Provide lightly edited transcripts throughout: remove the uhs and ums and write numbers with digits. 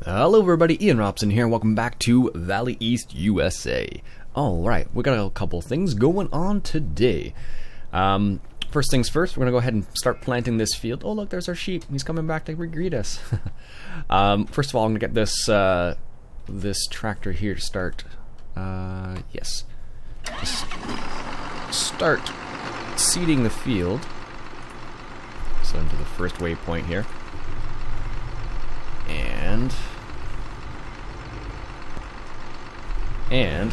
Hello everybody, Iain Robson here, and welcome back to Valley East USA. Alright, we got a couple things going on today. First things first, we're going to go ahead and start planting this field. Oh look, there's our sheep. He's coming back to greet us. First of all, I'm going to get this tractor here to start. Yes. Just start seeding the field. So into the first waypoint here. And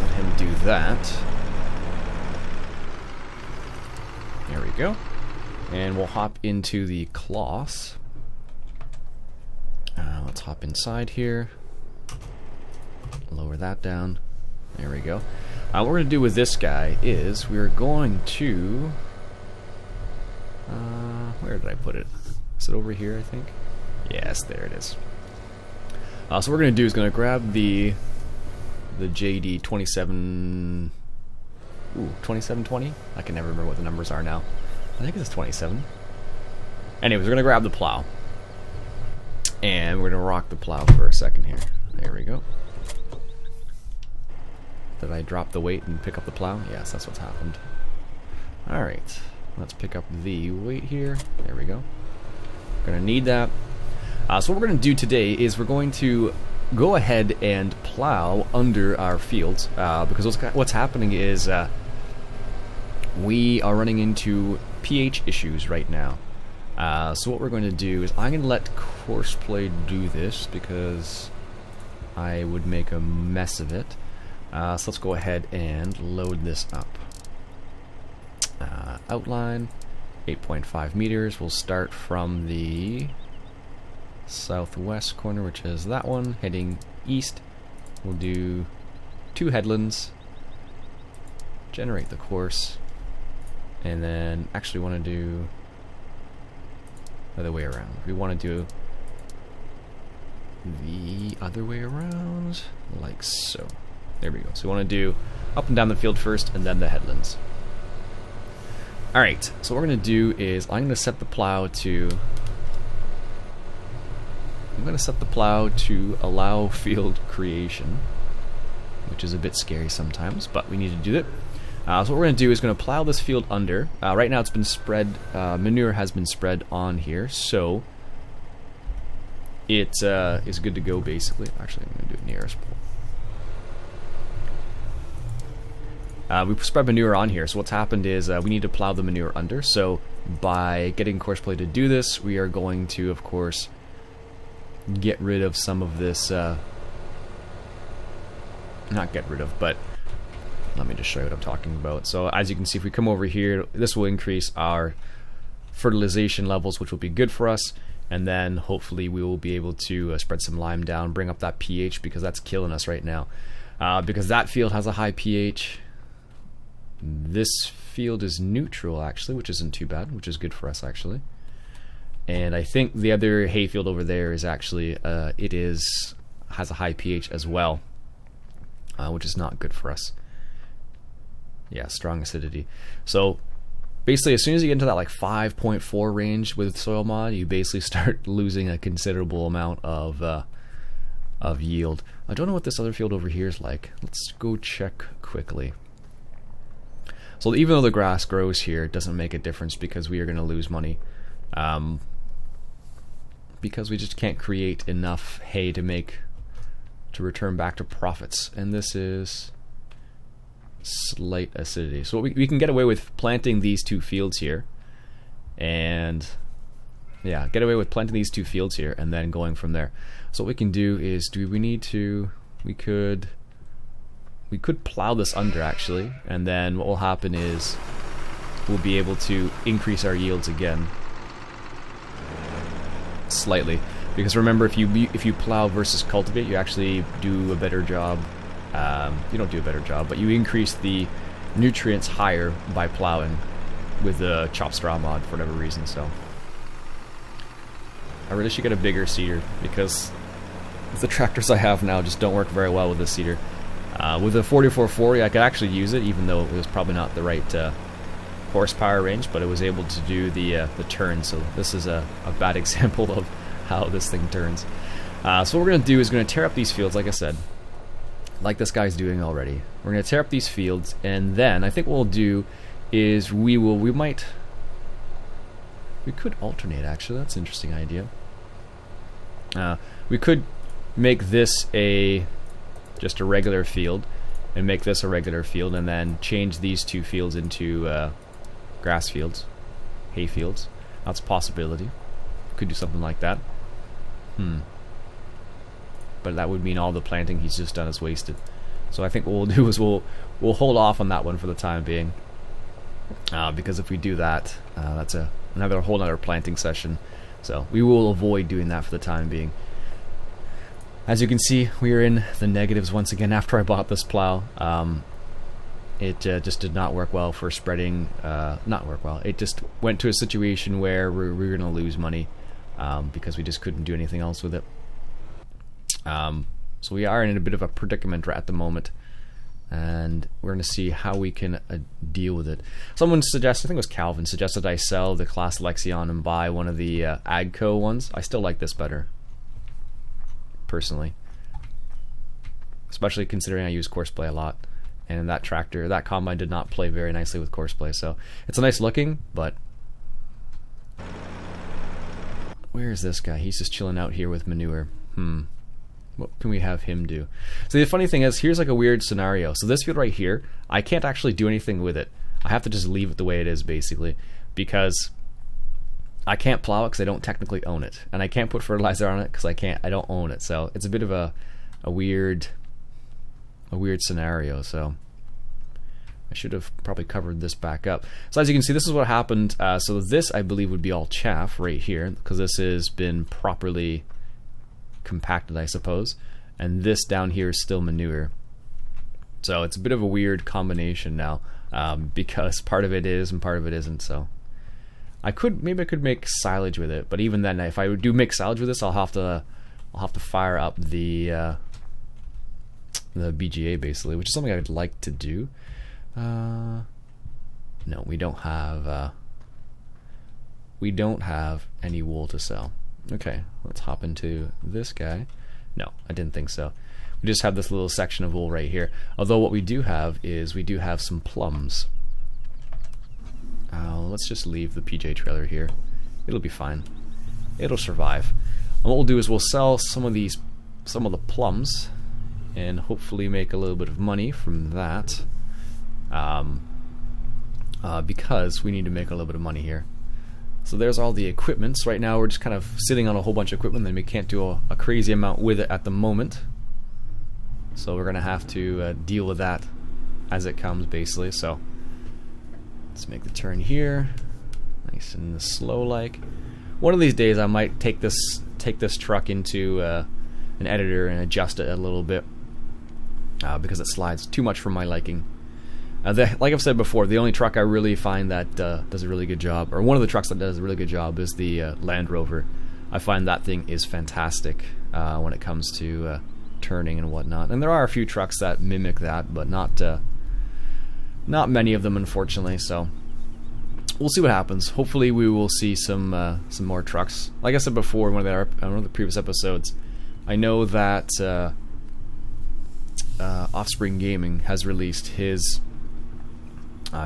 let him do that. There we go. And we'll hop into the cloths. Let's hop inside here. Lower that down. There we go. What we're going to do with this guy is we're going to... where did I put it? Is it over here, I think? Yes, there it is. So what we're going to do is going to grab the JD 2720? I can never remember what the numbers are now. I think it's 27. Anyways, we're going to grab the plow. And we're going to rock the plow for a second here. There we go. Did I drop the weight and pick up the plow? Yes, that's what's happened. Alright, let's pick up the weight here. There we go. Going to need that. So what we're going to do today is we're going to go ahead and plow under our fields because what's happening is we are running into pH issues right now. So what we're going to do is I'm going to let Courseplay do this because I would make a mess of it. So let's go ahead and load this up. Outline 8.5 meters. We'll start from the southwest corner, which is that one, heading east. We'll do 2 headlands, generate the course, and then actually want to do the other way around. We want to do the other way around, like so. There we go. So we want to do up and down the field first, and then the headlands. Alright, so what we're going to do is I'm going to set the plow to... allow field creation, which is a bit scary sometimes, but we need to do it. So what we're going to do is going to plow this field under. Right now it's been spread, manure has been spread on here, so it is good to go basically. Actually, I'm going to do it nearest pole. We spread manure on here, so what's happened is we need to plow the manure under. So by getting Courseplay to do this, we are going to, of course, get rid of some of this, not get rid of, but let me just show you what I'm talking about. So as you can see, if we come over here, this will increase our fertilization levels, which will be good for us, and then hopefully we will be able to spread some lime down, bring up that pH, because that's killing us right now. Because that field has a high pH. This field is neutral actually, which isn't too bad, which is good for us actually. And I think the other hayfield over there is actually has a high pH as well, which is not good for us. Yeah, strong acidity. So basically, as soon as you get into that like 5.4 range with soil mod, you basically start losing a considerable amount of yield. I don't know what this other field over here is like. Let's go check quickly. So even though the grass grows here, it doesn't make a difference because we are going to lose money. Because we just can't create enough hay to return back to profits. And this is slight acidity. So we can get away with planting these 2 fields here. And yeah, get away with planting these 2 fields here and then going from there. So what we can do is, we could plow this under actually, and then what will happen is we'll be able to increase our yields again slightly, because remember, if you plow versus cultivate, you actually do a better job. You don't do a better job, but you increase the nutrients higher by plowing with the chop straw mod for whatever reason. So I really should get a bigger seeder, because the tractors I have now just don't work very well with the seeder. With the 4440 I could actually use it, even though it was probably not the right horsepower range, but it was able to do the turn. So this is a bad example of how this thing turns. So what we're going to do is going to tear up these fields, like I said, like this guy's doing already. We're going to tear up these fields, and then I think what we'll do is we could alternate, actually. That's an interesting idea. We could make this just a regular field, and make this a regular field, and then change these two fields into grass fields, hay fields. That's a possibility. Could do something like that. But that would mean all the planting he's just done is wasted. So I think what we'll do is we'll hold off on that one for the time being, because if we do that, that's another whole other planting session. So we will avoid doing that for the time being. As you can see, we are in the negatives once again after I bought this plow. It just did not work well for spreading. Not work well. It just went to a situation where we were going to lose money because we just couldn't do anything else with it. So we are in a bit of a predicament at the moment, and we're going to see how we can deal with it. Someone suggested, I think it was Calvin, suggested I sell the Class Lexion and buy one of the Agco ones. I still like this better, personally, especially considering I use Courseplay a lot, and that combine did not play very nicely with Courseplay, so it's a nice looking, but where is this guy? He's just chilling out here with manure. What can we have him do? So the funny thing is, here's like a weird scenario. So this field right here, I can't actually do anything with it. I have to just leave it the way it is, basically, because I can't plow it because I don't technically own it, and I can't put fertilizer on it because I don't own it. So it's a bit of a weird scenario. So I should have probably covered this back up. So as you can see, this is what happened. So this, I believe, would be all chaff right here because this has been properly compacted, I suppose, and this down here is still manure. So it's a bit of a weird combination now, because part of it is and part of it isn't. So maybe I could make silage with it, but even then, if I do make silage with this, I'll have to fire up the BGA, basically, which is something I'd like to do. No, we don't have any wool to sell. Okay, let's hop into this guy. No, I didn't think so. We just have this little section of wool right here. Although what we do have is we do have some plums. Let's just leave the PJ trailer here. It'll be fine. It'll survive. And what we'll do is we'll sell some of the plums and hopefully make a little bit of money from that. Because we need to make a little bit of money here. So there's all the equipment. So right now we're just kind of sitting on a whole bunch of equipment, and we can't do a crazy amount with it at the moment. So we're going to have to deal with that as it comes, basically. So let's make the turn here, nice and slow like. One of these days I might take this truck into an editor and adjust it a little bit, because it slides too much for my liking. Like I've said before, the only truck I really find that does a really good job, or one of the trucks that does a really good job, is the Land Rover. I find that thing is fantastic when it comes to turning and whatnot. And there are a few trucks that mimic that, but not many of them, unfortunately. So we'll see what happens. Hopefully, we will see some more trucks. Like I said before in one of the previous episodes, I know that Offspring Gaming has released his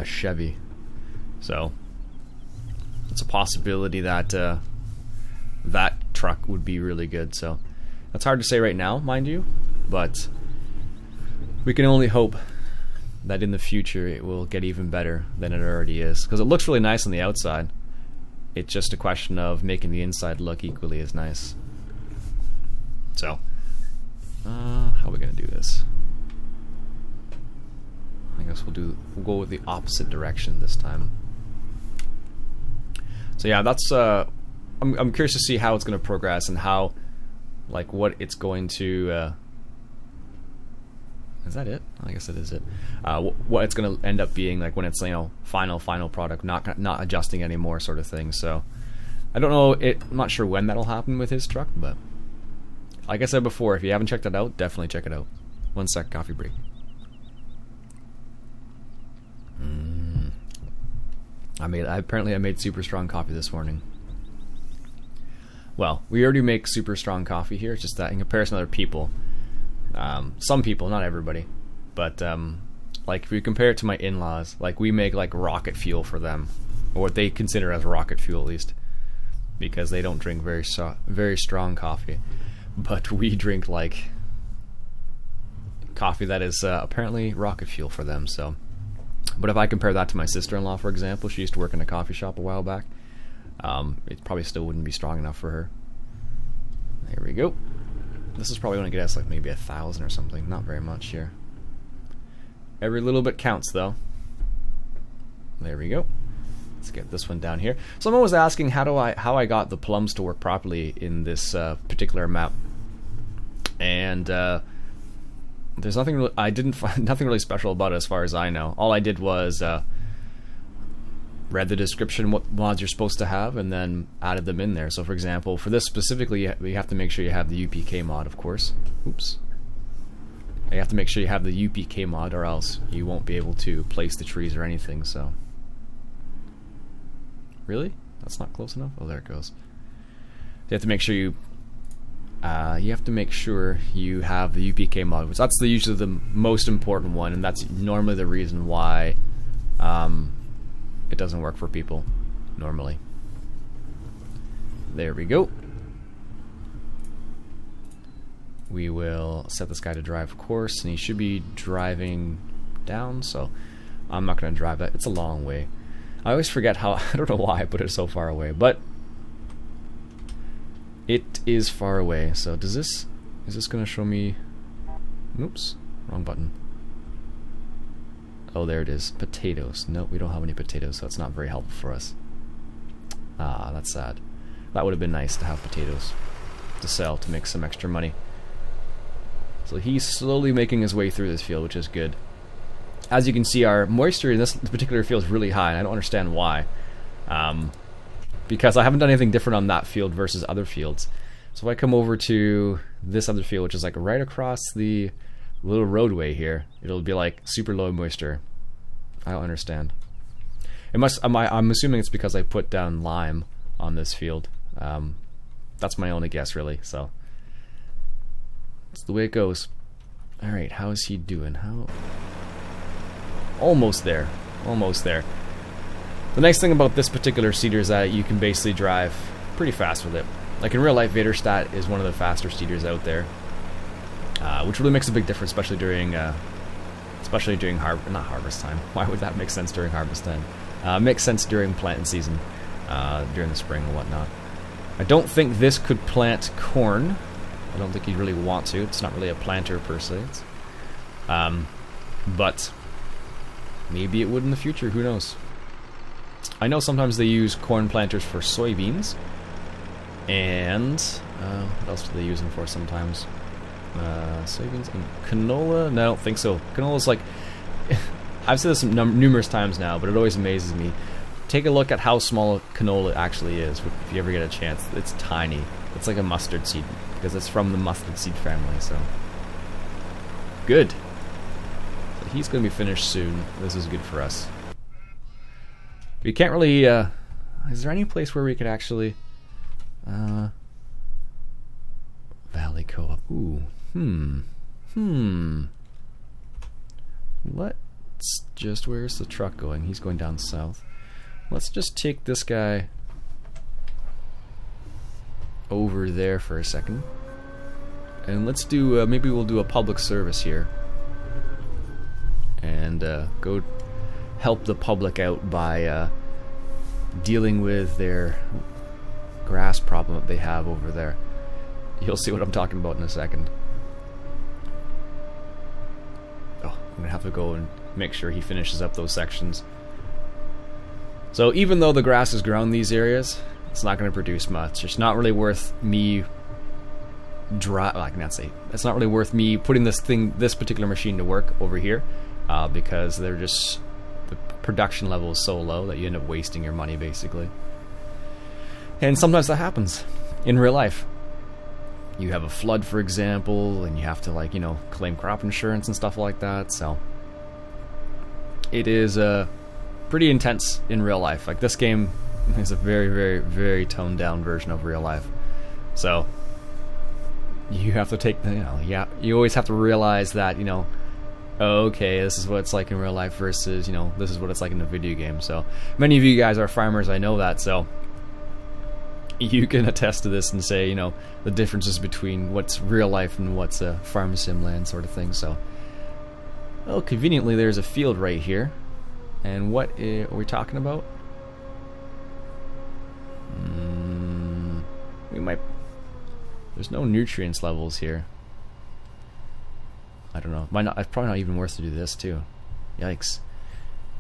Chevy, so it's a possibility that that truck would be really good. So that's hard to say right now, mind you, but we can only hope that in the future it will get even better than it already is, because it looks really nice on the outside. It's just a question of making the inside look equally as nice. So how are we gonna do this? I guess we'll go with the opposite direction this time. So yeah, that's I'm curious to see how it's going to progress and how, like, what it's going to. Is that it? I guess it is it. What it's going to end up being like when it's, final product, not adjusting anymore, sort of thing. So I don't know. I'm not sure when that'll happen with his truck, but like I said before, if you haven't checked it out, definitely check it out. 1 sec, coffee break. I made super strong coffee this morning. well, we already make super strong coffee here. It's just that in comparison to other people, some people, not everybody, but like if we compare it to my in-laws, like we make like rocket fuel for them, or what they consider as rocket fuel at least, because they don't drink very strong coffee, but we drink like coffee that is apparently rocket fuel for them. So, but if I compare that to my sister-in-law, for example, she used to work in a coffee shop a while back. It probably still wouldn't be strong enough for her. There we go. This is probably going to get us like maybe 1,000 or something. Not very much here. Every little bit counts, though. There we go. Let's get this one down here. Someone was asking how I got the plums to work properly in this particular map, and there's nothing. I didn't find nothing really special about it as far as I know. All I did was read the description, what mods you're supposed to have, and then added them in there. So, for example, for this specifically, you have to make sure you have the UPK mod, of course. Oops. You have to make sure you have the UPK mod, or else you won't be able to place the trees or anything. So, really, that's not close enough. Oh, there it goes. You have to make sure you have the UPK mod, which that's usually the most important one, and that's normally the reason why it doesn't work for people normally. There we go. We will set this guy to drive, of course, and he should be driving down, so I'm not going to drive that. It's a long way. I always forget how, I don't know why I put it so far away, but it is far away. So is this going to show me, oops, wrong button. Oh, there it is. Potatoes. Nope, we don't have any potatoes, so it's not very helpful for us. Ah, that's sad. That would have been nice to have potatoes to sell to make some extra money. So he's slowly making his way through this field, which is good. As you can see, our moisture in this particular field is really high, and I don't understand why. Because I haven't done anything different on that field versus other fields. So if I come over to this other field, which is like right across the little roadway here, it'll be like super low moisture. I don't understand. It must. I'm assuming it's because I put down lime on this field. That's my only guess, really. So that's the way it goes. All right, how is he doing? How? Almost there. Almost there. The nice thing about this particular seeder is that you can basically drive pretty fast with it. Like in real life, Vaderstat is one of the faster seeders out there. Which really makes a big difference, especially during not harvest time. Why would that make sense during harvest time? Makes sense during planting season, during the spring and whatnot. I don't think this could plant corn. I don't think you'd really want to. It's not really a planter per se. But maybe it would in the future. Who knows? I know sometimes they use corn planters for soybeans, and what else do they use them for sometimes? Soybeans and canola? No, I don't think so. Canola's like, I've said this numerous times now, but it always amazes me. Take a look at how small canola actually is if you ever get a chance. It's tiny. It's like a mustard seed, because it's from the mustard seed family, so. Good. So he's going to be finished soon. This is good for us. We can't really, is there any place where we could actually, Valley Co-op, ooh, let's just, where's the truck going? He's going down south. Let's just take this guy over there for a second, and let's do, maybe we'll do a public service here, and go help the public out by dealing with their grass problem that they have over there. You'll see what I'm talking about in a second. Oh, I'm gonna have to go and make sure he finishes up those sections. So even though the grass is grown in these areas, it's not going to produce much. It's not really worth me it's not really worth me putting this particular machine to work over here, because they're just, the production level is so low that you end up wasting your money basically. And sometimes that happens in real life. You have a flood, for example, and you have to, like, you know, claim crop insurance and stuff like that. So it is pretty intense in real life. Like, this game is a very, very, very toned down version of real life. So you have to take, you always have to realize that, okay, this is what it's like in real life versus, this is what it's like in a video game. So many of you guys are farmers, I know that, so you can attest to this and say, the differences between what's real life and what's a farm sim land sort of thing. So, well, conveniently there's a field right here. And what are we talking about? We might... There's no nutrients levels here. I don't know. It's probably not even worth to do this too. Yikes.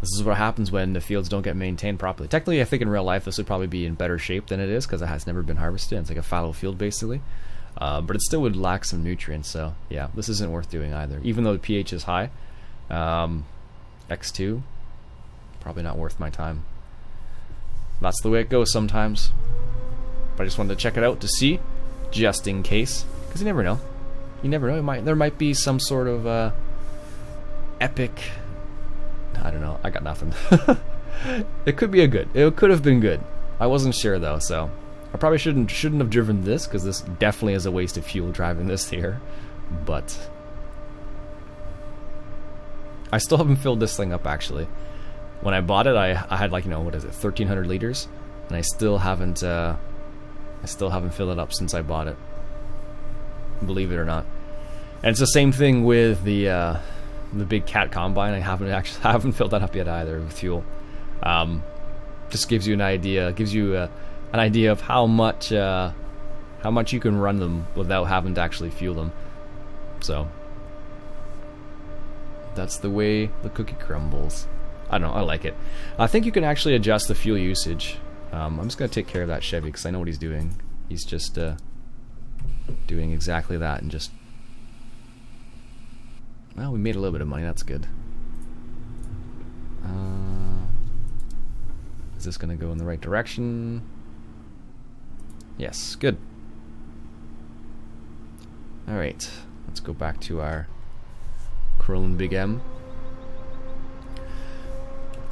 This is what happens when the fields don't get maintained properly. Technically, I think in real life this would probably be in better shape than it is because it has never been harvested. It's like a fallow field basically. But it still would lack some nutrients, so yeah, this isn't worth doing either. Even though the pH is high, X2, probably not worth my time. That's the way it goes sometimes. But I just wanted to check it out to see, just in case, because you never know. You never know. There might be some sort of epic. I don't know. I got nothing. It could be It could have been good. I wasn't sure though, so I probably shouldn't have driven this because this definitely is a waste of fuel driving this here. But I still haven't filled this thing up actually. When I bought it, I had like, what is it, 1,300 liters, and I still haven't filled it up since I bought it. Believe it or not. And it's the same thing with the big cat combine. I haven't filled that up yet either with fuel. Just gives you an idea. Gives you an idea of how much you can run them without having to actually fuel them. So that's the way the cookie crumbles. I don't know. I like it. I think you can actually adjust the fuel usage. I'm just gonna take care of that Chevy because I know what he's doing. He's just doing exactly that and just. Well, we made a little bit of money. That's good. Is this going to go in the right direction? Yes, good. Alright, let's go back to our Krone Big M.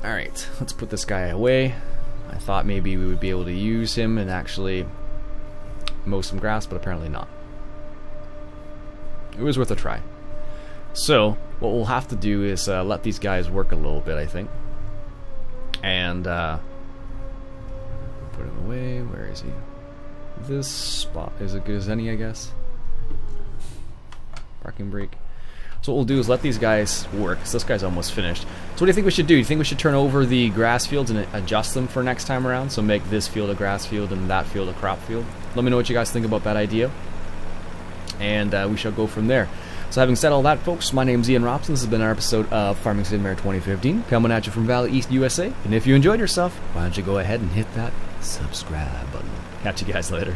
Alright, let's put this guy away. I thought maybe we would be able to use him and actually mow some grass, but apparently not. It was worth a try. So, what we'll have to do is let these guys work a little bit, I think. And, put him away. Where is he? This spot is as good as any, I guess. Parking brake. So what we'll do is let these guys work, because this guy's almost finished. So what do you think we should do? Do you think we should turn over the grass fields and adjust them for next time around? So make this field a grass field and that field a crop field? Let me know what you guys think about that idea. And we shall go from there. So having said all that, folks, my name's Iain Robson. This has been our episode of Farming Simulator 2015, coming at you from Valley East USA. And if you enjoyed yourself, why don't you go ahead and hit that subscribe button. Catch you guys later.